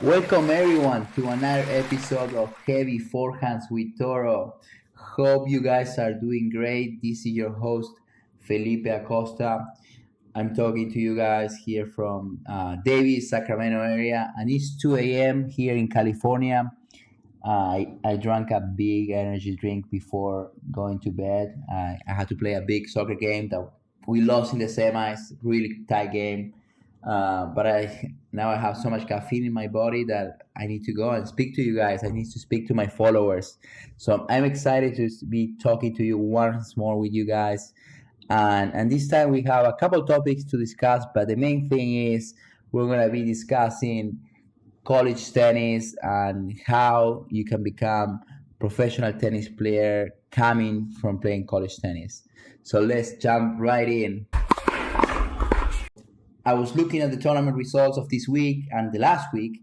Welcome everyone to another episode of Heavy Forehands with Toro. Hope you guys are doing great. This is your host Felipe Acosta. I'm talking to you guys here from Davis, Sacramento area, and it's 2 a.m. here in California. I drank a big energy drink before going to bed. I had to play a big soccer game that we lost in the semis, really tight game. But now I have so much caffeine in my body that I need to go and speak to you guys. I need to speak to my followers. So I'm excited to be talking to you once more with you guys. And this time we have a couple topics to discuss, but the main thing is we're going to be discussing college tennis and how you can become professional tennis player coming from playing college tennis. So let's jump right in. I was looking at the tournament results of this week and the last week,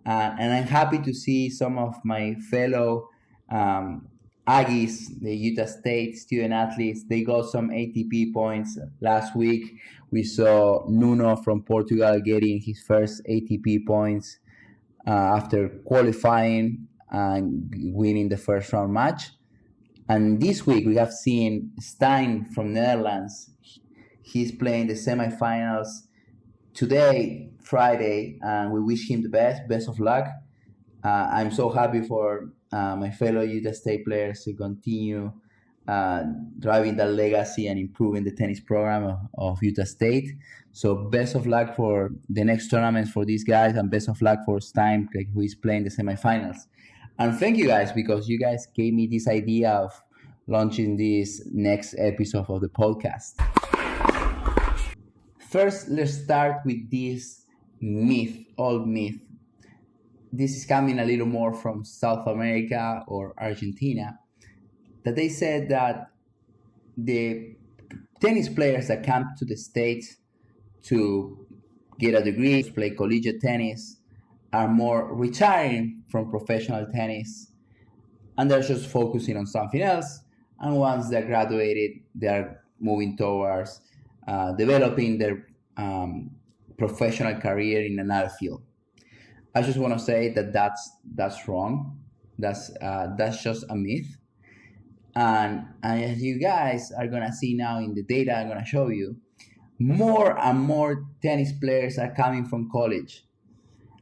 and I'm happy to see some of my fellow Aggies, the Utah State student athletes. They got some ATP points last week. We saw Nuno from Portugal getting his first ATP points after qualifying and winning the first round match. And this week we have seen Stein from Netherlands. He's playing the semifinals today, Friday, and we wish him the best of luck. I'm so happy for my fellow Utah State players to continue driving that legacy and improving the tennis program of Utah State. So best of luck for the next tournaments for these guys, and best of luck for Stein, who is playing the semifinals. And thank you guys, because you guys gave me this idea of launching this next episode of the podcast. First, let's start with this old myth. This is coming a little more from South America or Argentina, that they said that the tennis players that come to the States to get a degree, to play collegiate tennis, are more retiring from professional tennis, and they're just focusing on something else. And once they're graduated, they're moving towards developing their professional career in another field. I just want to say that that's wrong. That's just a myth. And as you guys are gonna see now in the data I'm gonna show you, more and more tennis players are coming from college.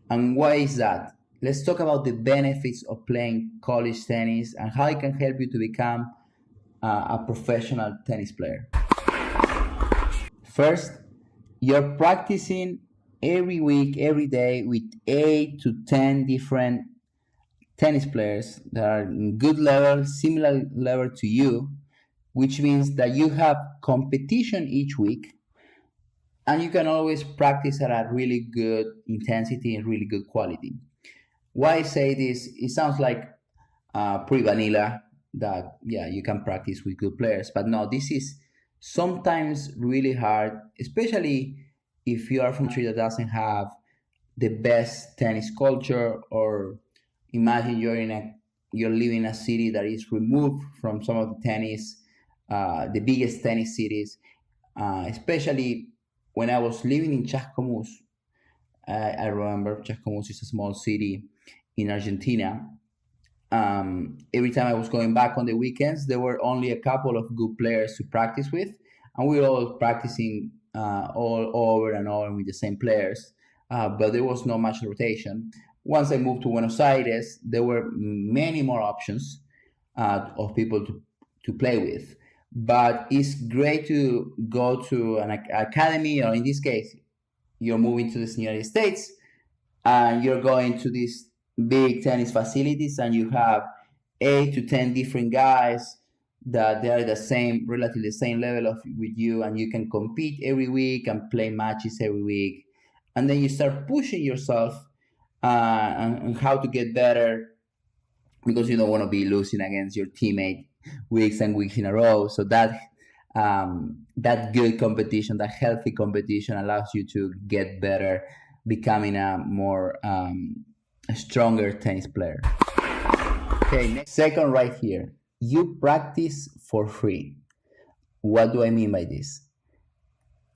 And why is that? Let's talk about the benefits of playing college tennis and how it can help you to become a professional tennis player. First, you're practicing every week, every day with 8 to 10 different tennis players that are in good level, similar level to you, which means that you have competition each week, and you can always practice at a really good intensity and really good quality. Why I say this? It sounds like pretty vanilla, that you can practice with good players, but no, this is sometimes really hard, especially if you are from a country that doesn't have the best tennis culture, or imagine you're living in a city that is removed from some of the tennis, the biggest tennis cities. Especially when I was living in Chascomús, I remember Chascomús is a small city in Argentina. Every time I was going back on the weekends, there were only a couple of good players to practice with, and we were all practicing all over and over with the same players, but there was not much rotation. Once I moved to Buenos Aires, there were many more options of people to play with. But it's great to go to an academy, or in this case, you're moving to the United States, and you're going to these big tennis facilities, and you have 8 to 10 different guys that they are relatively the same level with you, and you can compete every week and play matches every week. And then you start pushing yourself on how to get better, because you don't want to be losing against your teammate weeks and weeks in a row. So that good competition, that healthy competition, allows you to get better, becoming a more a stronger tennis player. Okay, second right here, you practice for free. What do I mean by this?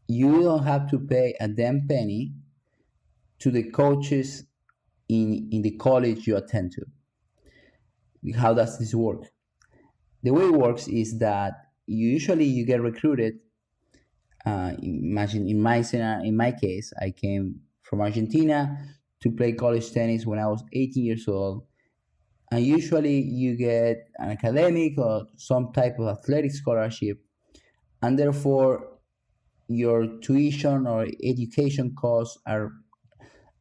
You don't have to pay a damn penny to the coaches in the college you attend to. How does this work? The way it works is that usually you get recruited. Imagine in my scenario, in my case, I came from Argentina to play college tennis when I was 18 years old. And usually you get an academic or some type of athletic scholarship, and therefore your tuition or education costs are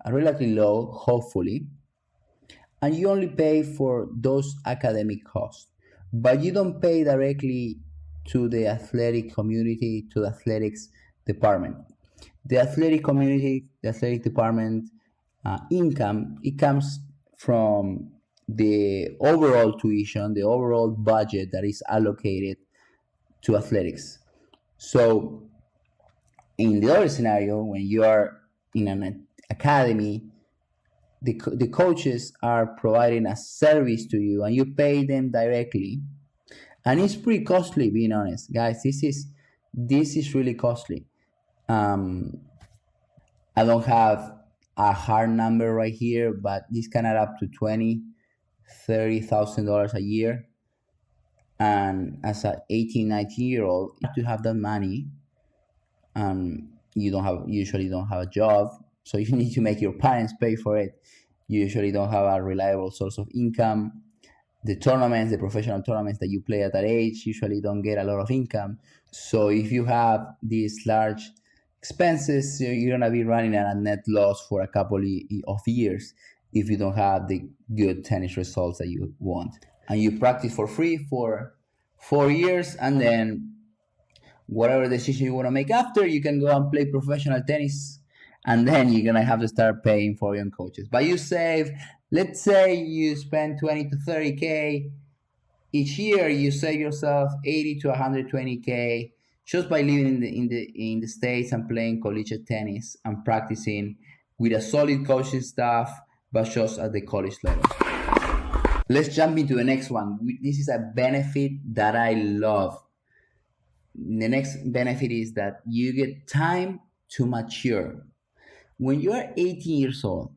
relatively low, hopefully, and you only pay for those academic costs, but you don't pay directly to the athletic community, to the athletics department. The athletic community, the athletic department income, it comes from the overall tuition, the overall budget that is allocated to athletics. So in the other scenario, when you are in an academy, the coaches are providing a service to you and you pay them directly, and it's pretty costly, being honest, guys. This is really costly. um, I don't have a hard number right here, but this can add up to $20,000-$30,000 a year. And as an 18, 19-year-old, to have that money, you usually don't have a job, so you need to make your parents pay for it. You usually don't have a reliable source of income. The tournaments, the professional tournaments that you play at that age, usually don't get a lot of income. So if you have these large expenses, you're gonna be running at a net loss for a couple of years if you don't have the good tennis results that you want. And you practice for free for 4 years, and then whatever decision you want to make after, you can go and play professional tennis, and then you're gonna have to start paying for your own coaches. But you save, let's say you spend 20 to 30K each year, you save yourself 80 to 120K just by living in the States and playing collegiate tennis and practicing with a solid coaching staff, but just at the college level. Let's jump into the next one. This is a benefit that I love. The next benefit is that you get time to mature. When you are 18 years old,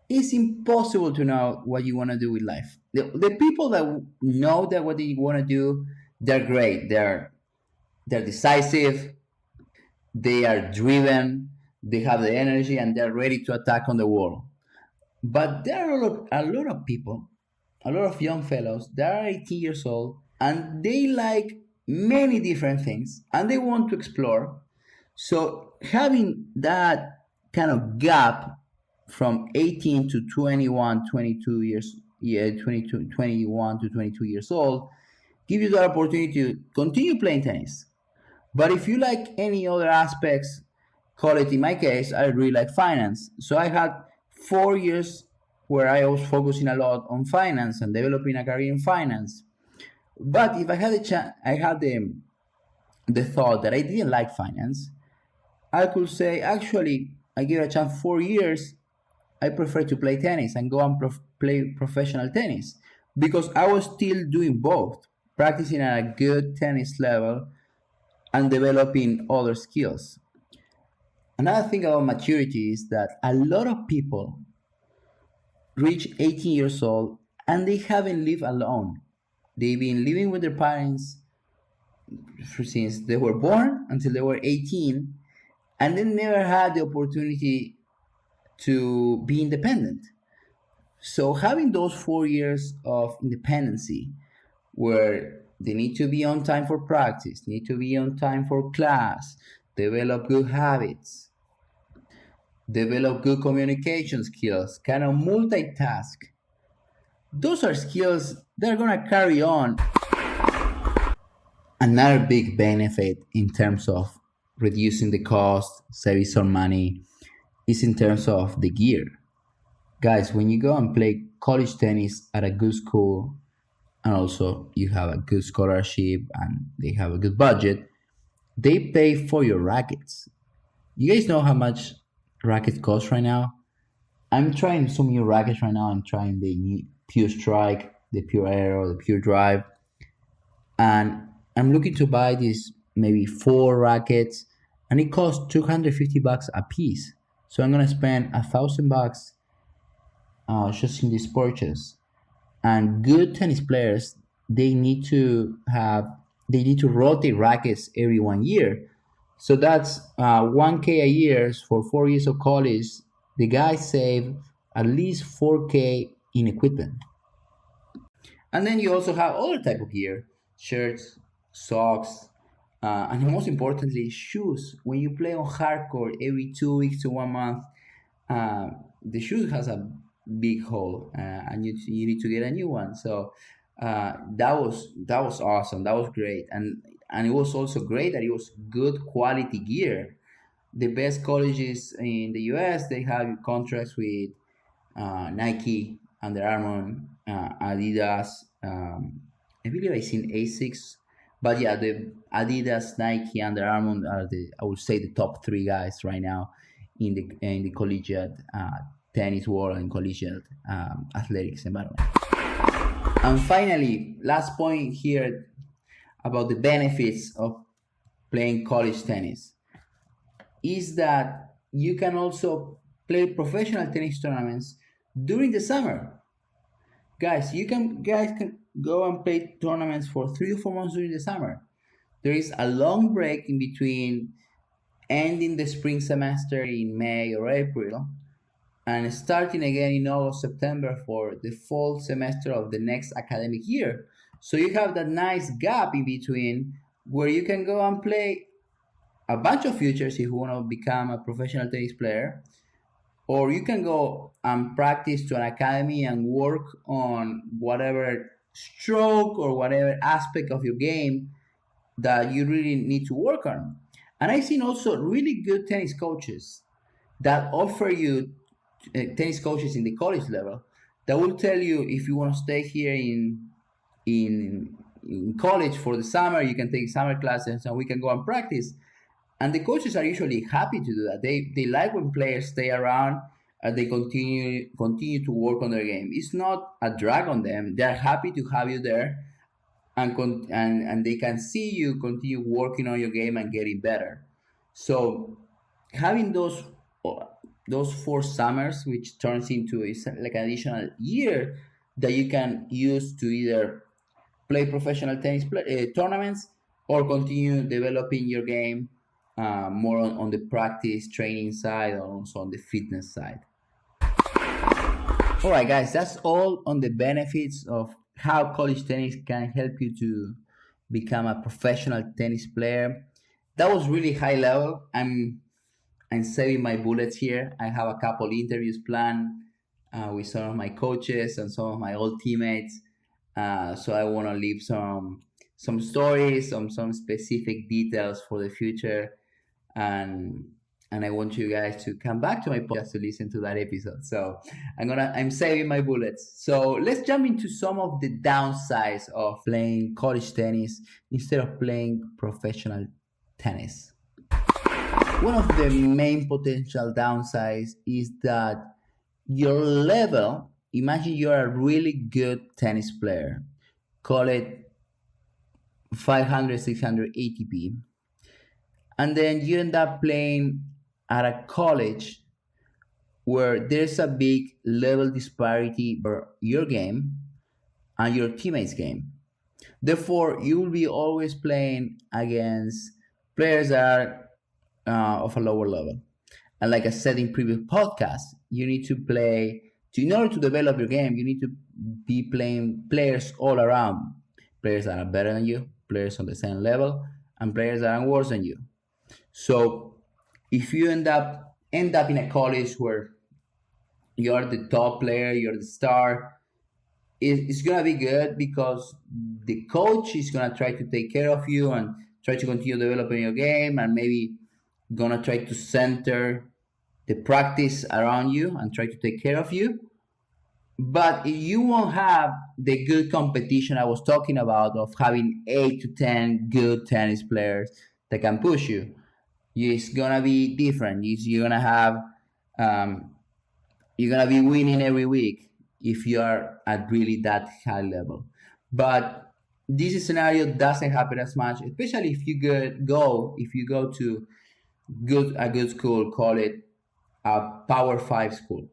it's impossible to know what you want to do with life. The people that know that what they want to do, they're great. They're decisive. They are driven. They have the energy, and they're ready to attack on the world. But there are a lot of people, a lot of young fellows that are 18 years old, and they like many different things, and they want to explore. So having that kind of gap from 18 to 21, 22 years, 22, 21 to 22 years old, give you the opportunity to continue playing tennis. But if you like any other aspects, call it, in my case, I really like finance. So I had 4 years where I was focusing a lot on finance and developing a career in finance. But if I had I had the thought that I didn't like finance, I could say, actually, I give a chance 4 years. I prefer to play tennis and go and play professional tennis, because I was still doing both, practicing at a good tennis level and developing other skills. Another thing about maturity is that a lot of people reach 18 years old and they haven't lived alone. They've been living with their parents since they were born until they were 18, and they never had the opportunity to be independent. So having those 4 years of independency, where they need to be on time for practice, need to be on time for class, develop good habits, develop good communication skills, kind of multitask, those are skills that are going to carry on. Another big benefit in terms of reducing the cost, saving some money, is in terms of the gear. Guys, when you go and play college tennis at a good school, and also you have a good scholarship and they have a good budget, they pay for your rackets. You guys know how much rackets cost right now? I'm trying some new rackets right now. I'm trying the new Pure Strike, the Pure Aero, the Pure Drive, and I'm looking to buy these maybe 4 rackets, and it costs $250 a piece. So I'm gonna spend $1,000 just in these purchase. And good tennis players, they need to have they need to rotate rackets every 1 year. So that's 1K a year for 4 years of college. The guys save at least 4K in equipment. And then you also have other type of gear, shirts, socks, and most importantly, shoes. When you play on hardcore every 2 weeks to 1 month, the shoe has a big hole, and you need to get a new one. So that was awesome. That was great, and it was also great that it was good quality gear. The best colleges in the U.S. they have contracts with Nike, Under Armour, Adidas. I believe I seen Asics, but yeah, the Adidas, Nike, Under Armour are I would say the top three guys right now in the collegiate tennis world and collegiate athletics environment. And finally, last point here about the benefits of playing college tennis is that you can also play professional tennis tournaments during the summer. Guys can go and play tournaments for 3 or 4 months during the summer. There is a long break in between ending the spring semester in May or April and starting again in August, September for the fall semester of the next academic year. So you have that nice gap in between where you can go and play a bunch of futures if you want to become a professional tennis player, or you can go and practice to an academy and work on whatever stroke or whatever aspect of your game that you really need to work on. And I've seen also really good tennis coaches that offer you tennis coaches in the college level that will tell you if you want to stay here in in college for the summer, you can take summer classes and we can go and practice. And the coaches are usually happy to do that. They like when players stay around and they continue to work on their game. It's not a drag on them. They're happy to have you there, and they can see you continue working on your game and getting better. So having those 4 summers, which turns into like an additional year that you can use to either play professional tennis tournaments or continue developing your game more on the practice training side or also on the fitness side. All right, guys, that's all on the benefits of how college tennis can help you to become a professional tennis player. That was really high level. I'm saving my bullets here. I have a couple interviews planned with some of my coaches and some of my old teammates. So I want to leave some stories, some specific details for the future, and I want you guys to come back to my podcast to listen to that episode. So I'm saving my bullets. So let's jump into some of the downsides of playing college tennis instead of playing professional tennis. One of the main potential downsides is that your level, imagine you're a really good tennis player, call it 500, 600 ATP, and then you end up playing at a college where there's a big level disparity for your game and your teammates' game. Therefore, you will be always playing against players that are of a lower level. And like I said in previous podcasts, you need to play in order to develop your game. You need to be playing players all around, players that are better than you, players on the same level, and players that are worse than you. So if you end up in a college where you're the top player, you're the star, it's gonna be good because the coach is gonna try to take care of you and try to continue developing your game, and maybe gonna try to center the practice around you and try to take care of you. But you won't have the good competition I was talking about of having 8 to 10 good tennis players that can push you. It's gonna be different. You're gonna have you're gonna be winning every week if you are at really that high level. But this scenario doesn't happen as much, especially if you go to a good school, call it a Power 5 school.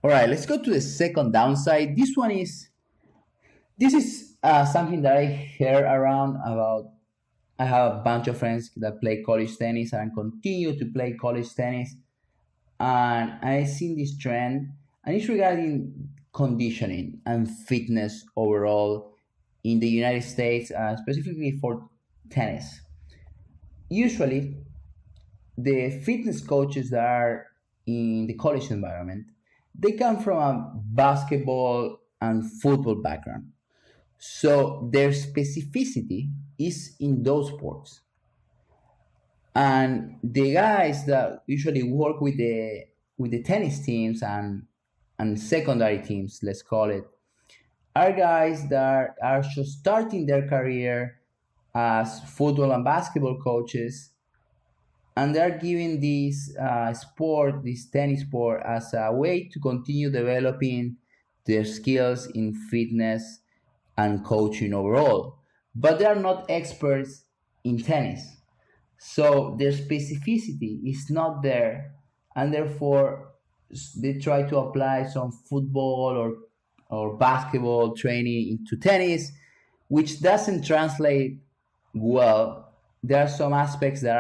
All right, let's go to the second downside. This is something that I heard around about. I have a bunch of friends that play college tennis and continue to play college tennis, and I've seen this trend, and it's regarding conditioning and fitness overall in the United States, specifically for tennis. Usually, the fitness coaches that are in the college environment, they come from a basketball and football background. So their specificity is in those sports. And the guys that usually work with the tennis teams and secondary teams, let's call it, are guys that are just starting their career as football and basketball coaches, and they're giving this tennis sport, as a way to continue developing their skills in fitness and coaching overall. But they are not experts in tennis, so their specificity is not there, and therefore they try to apply some football or basketball training into tennis, which doesn't translate well. There are some aspects that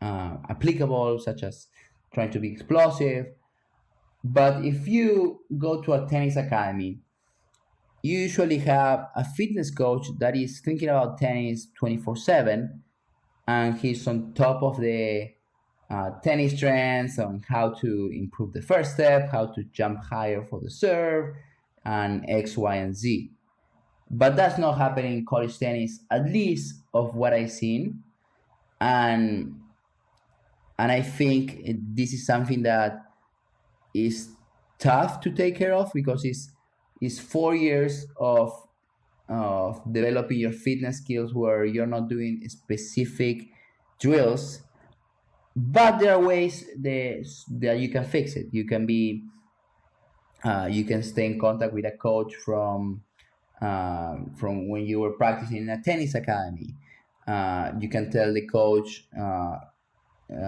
are applicable, such as trying to be explosive. But if you go to a tennis academy, you usually have a fitness coach that is thinking about tennis 24/7, and he's on top of the tennis trends on how to improve the first step, how to jump higher for the serve, and X, Y, and Z. But that's not happening in college tennis, at least of what I've seen. And I think this is something that is tough to take care of, because it's 4 years of developing your fitness skills where you're not doing specific drills. But there are ways that you can fix it. You can stay in contact with a coach from when you were practicing in a tennis academy. You can tell the coach,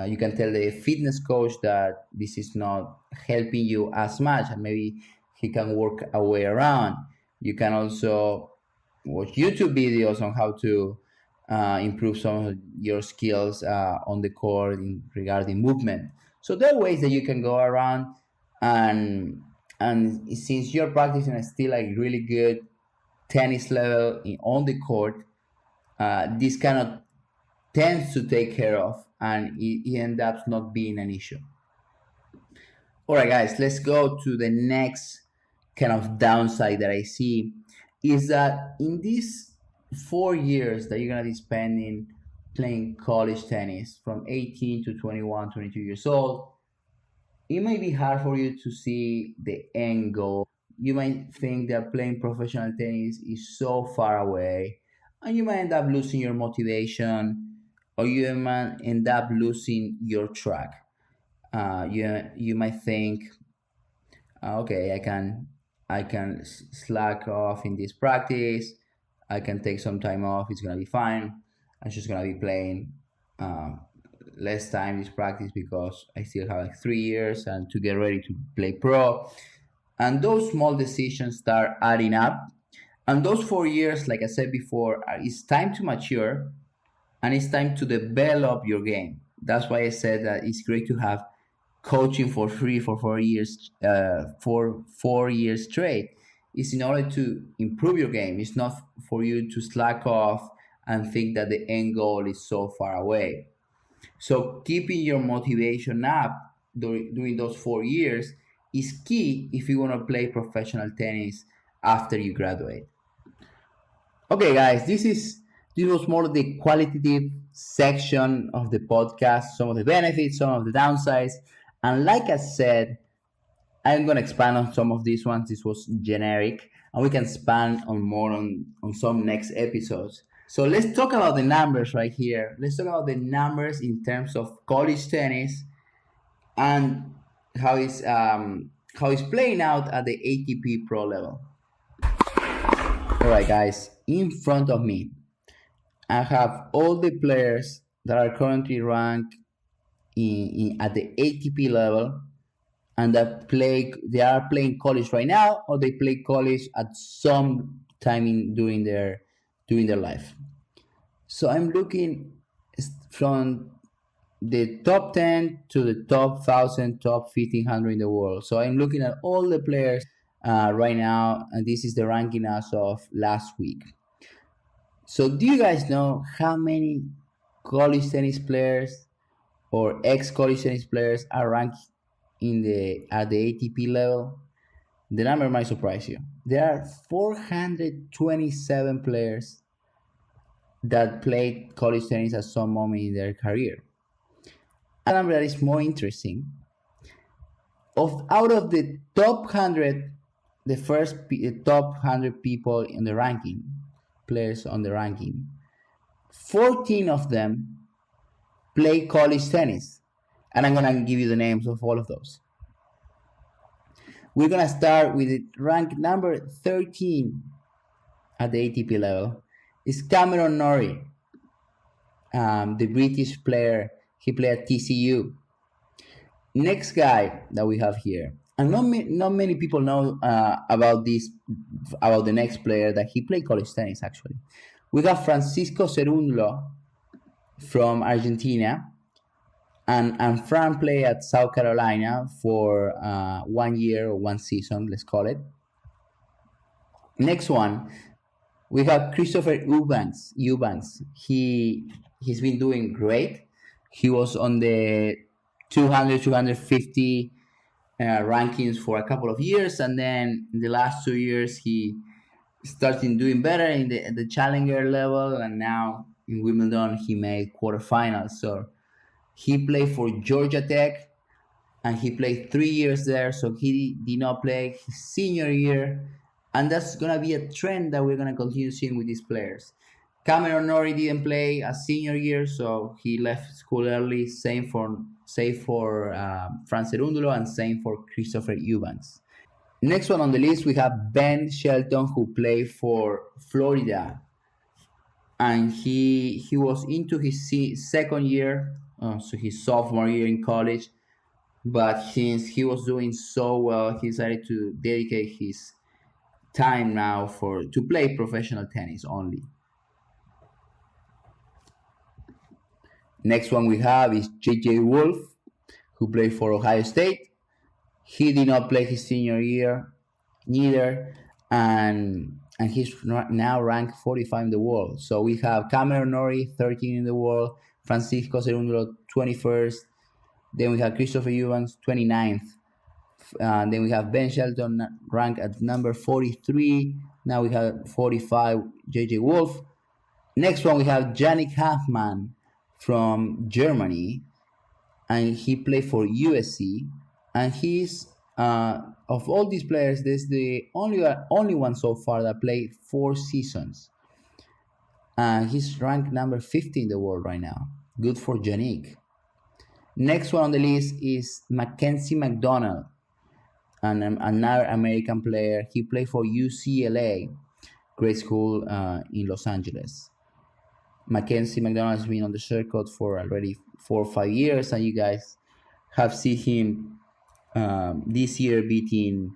you can tell the fitness coach that this is not helping you as much, and maybe he can work a way around. You can also watch YouTube videos on how to improve some of your skills on the court regarding movement. So there are ways that you can go around, and since you're practicing a still like really good tennis level on the court, this kind of tends to take care of, and it ends up not being an issue. All right, guys, let's go to the next kind of downside that I see, is that in these 4 years that you're gonna be spending playing college tennis from 18 to 21, 22 years old, it may be hard for you to see the end goal. You might think that playing professional tennis is so far away, and you might end up losing your motivation, or you might end up losing your track. You might think, okay, I can slack off in this practice. I can take some time off. It's gonna be fine. I'm just gonna be playing less time this practice because I still have like 3 years and to get ready to play pro. And those small decisions start adding up. And those 4 years, like I said before, it's time to mature, and it's time to develop your game. That's why I said that it's great to have coaching for free for 4 years, for 4 years straight. It's in order to improve your game. It's not for you to slack off and think that the end goal is so far away. So keeping your motivation up during those 4 years is key if you want to play professional tennis after you graduate. Okay, guys, this was more the qualitative section of the podcast, some of the benefits, some of the downsides, and like I said, I'm gonna expand on some of these ones. This was generic, and we can expand on more on some next episodes. So let's talk about the numbers right here. Let's talk about the numbers in terms of college tennis and how it's playing out at the ATP Pro level. All right, guys, in front of me, I have all the players that are currently ranked at the ATP level, and they are playing college right now, or they play college at some time during their life. So I'm looking from the top 10 to the top 1,000, top 1,500 in the world. So I'm looking at all the players right now, and this is the ranking as of last week. So do you guys know how many college tennis players or ex-college tennis players are ranked at the ATP level? The number might surprise you. There are 427 players that played college tennis at some moment in their career. A number that is more interesting, out of the top 100, the top 100 people in the ranking, players on the ranking, 14 of them play college tennis. And I'm going to give you the names of all of those. We're going to start with rank number 13 at the ATP level. It's Cameron Norrie, the British player. He played at TCU. Next guy that we have here, and not many people know about the next player, that he played college tennis actually. We got Francisco Cerúndolo from Argentina, and Fran played at South Carolina for 1 year or 1 season, let's call it. Next one, we have Christopher Eubanks. He's been doing great. He was on the 200, 250 rankings for a couple of years, and then in the last 2 years he started doing better in the challenger level, and now in Wimbledon he made quarterfinals. So he played for Georgia Tech, and he played 3 years there, so he did not play his senior year, and that's gonna be a trend that we're gonna continue seeing with these players. Cameron Norrie didn't play a senior year, so he left school early. Same for Fran Cerúndolo, and same for Christopher Eubanks. Next one on the list, we have Ben Shelton, who played for Florida, and he was into his second year, so his sophomore year in college. But since he was doing so well, he decided to dedicate his time now to play professional tennis only. Next one we have is J.J. Wolf, who played for Ohio State. He did not play his senior year neither, and he's now ranked 45 in the world. So we have Cameron Norrie, 13 in the world, Francisco Cerúndolo, 21st, then we have Christopher Eubanks, 29th. Then we have Ben Shelton ranked at number 43. Now we have 45, J.J. Wolf. Next one we have Yannick Hanfmann from Germany, and he played for USC. And he's of all these players, this is the only one so far that played 4 seasons. He's ranked number 50 in the world right now. Good for Yannick. Next one on the list is Mackenzie McDonald, another American player. He played for UCLA, grade school in Los Angeles. Mackenzie McDonald has been on the circuit for already 4 or 5 years, and you guys have seen him this year beating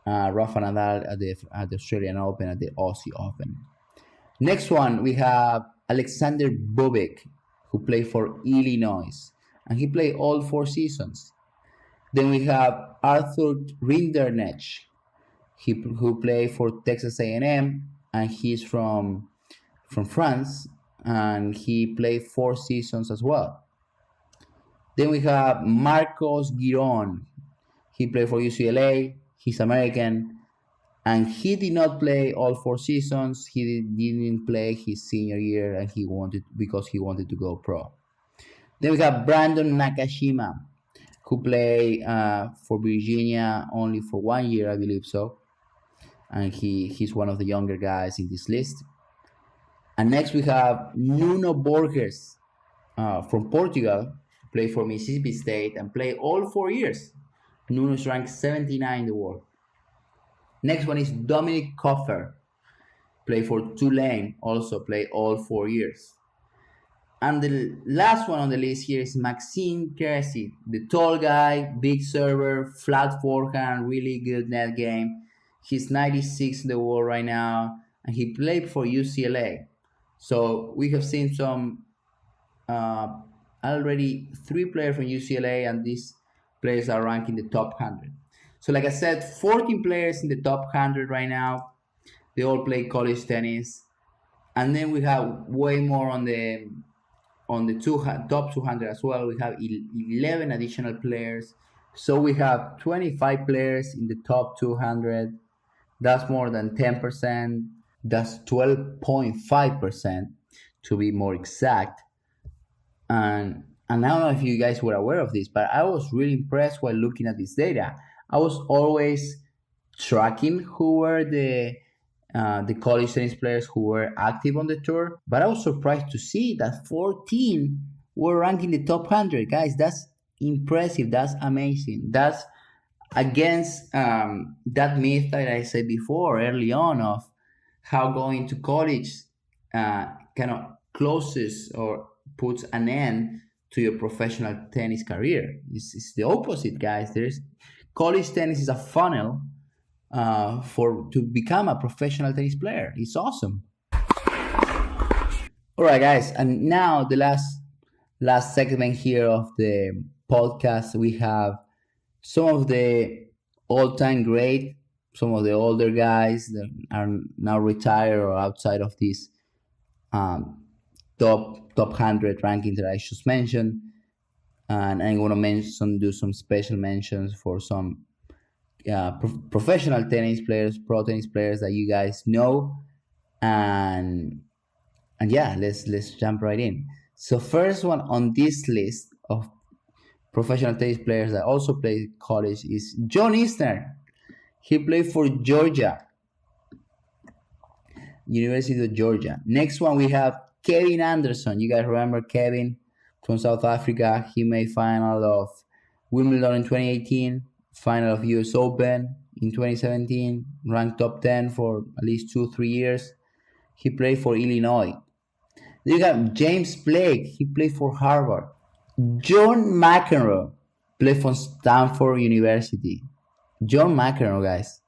Rafa Nadal at the Australian Open, at the Aussie Open. Next one, we have Alexander Bubik, who played for Illinois, and he played all 4 seasons. Then we have Arthur Rinderknecht, who played for Texas A&M, and he's from France, and he played 4 seasons as well. Then we have Marcos Giron. He played for UCLA. He's American, and he did not play all 4 seasons. He didn't play his senior year, and because he wanted to go pro. Then we have Brandon Nakashima, who played for Virginia only for 1 year, I believe so. And he's one of the younger guys in this list. And next we have Nuno Borges from Portugal, played for Mississippi State and played all 4 years. Nuno is ranked 79 in the world. Next one is Dominic Koffer, played for Tulane, also played all 4 years. And the last one on the list here is Maxime Cressy, the tall guy, big server, flat forehand, really good net game. He's 96 in the world right now, and he played for UCLA. So we have seen some uh, already three players from UCLA, and these players are ranked in the top 100. So, like I said, 14 players in the top 100 right now. They all play college tennis, and then we have way more on the top 200 as well. We have 11 additional players. So we have 25 players in the top 200. That's more than 10%. That's 12.5% to be more exact. And I don't know if you guys were aware of this, but I was really impressed while looking at this data. I was always tracking who were the college tennis players who were active on the tour, but I was surprised to see that 14 were ranked in the top 100. Guys, that's impressive. That's amazing. That's against that myth that I said before early on of how going to college kind of closes or puts an end to your professional tennis career. It's the opposite, guys. There's college tennis is a funnel for to become a professional tennis player. It's awesome. All right, guys, and now the last segment here of the podcast, we have some of the all-time great, some of the older guys that are now retired or outside of this um, top 100 rankings that I just mentioned, and I'm going to do some special mentions for some professional tennis players, pro tennis players that you guys know, and yeah, let's jump right in. So first one on this list of professional tennis players that also play college is John Isner. He played for Georgia, University of Georgia. Next one we have Kevin Anderson. You guys remember Kevin from South Africa? He made final of Wimbledon in 2018, final of US Open in 2017, ranked top 10 for at least 2-3 years. He played for Illinois. Then you got James Blake. He played for Harvard. John McEnroe played for Stanford University. John McEnroe, guys.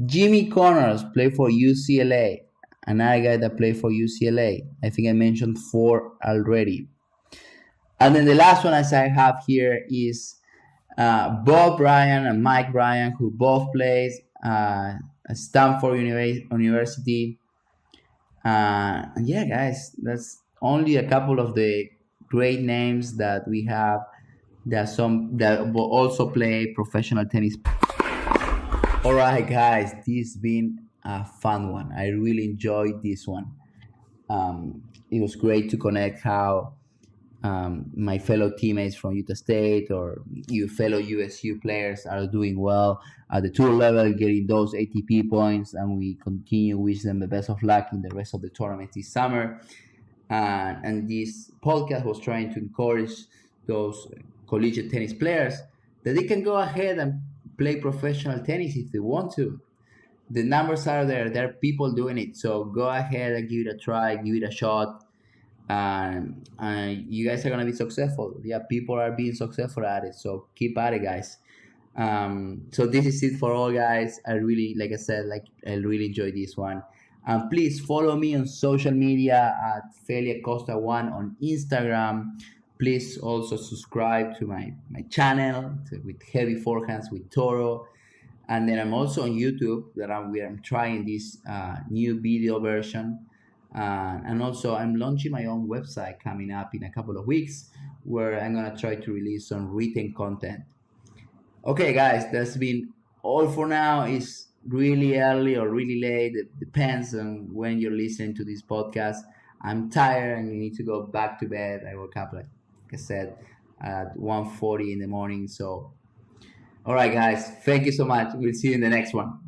Jimmy Connors played for UCLA. Another guy that played for UCLA. I think I mentioned 4 already. And then the last one as I have here is Bob Bryan and Mike Bryan, who both played at Stanford University. And yeah, guys, that's only a couple of the great names that we have. There's some that will also play professional tennis. All right, guys, this has been a fun one. I really enjoyed this one. It was great to connect how my fellow teammates from Utah State or you fellow USU players are doing well at the tour level, getting those ATP points, and we continue wish them the best of luck in the rest of the tournament this summer. And this podcast was trying to encourage those collegiate tennis players that they can go ahead and play professional tennis if they want to. The numbers are there. There are people doing it. So go ahead and give it a try, give it a shot. And you guys are going to be successful. Yeah, people are being successful at it. So keep at it, guys. So this is it for all, guys. I really, like I said, I really enjoyed this one. Please follow me on social media at Felia Costa 1 on Instagram. Please also subscribe to my channel with Heavy Forehands with Toro. And then I'm also on YouTube where I'm trying this new video version. And also I'm launching my own website coming up in a couple of weeks where I'm going to try to release some written content. Okay, guys, that's been all for now. It's really early or really late. It depends on when you're listening to this podcast. I'm tired and I need to go back to bed. I woke up, like I said, at 1:40 in the morning. So, all right, guys, thank you so much. We'll see you in the next one.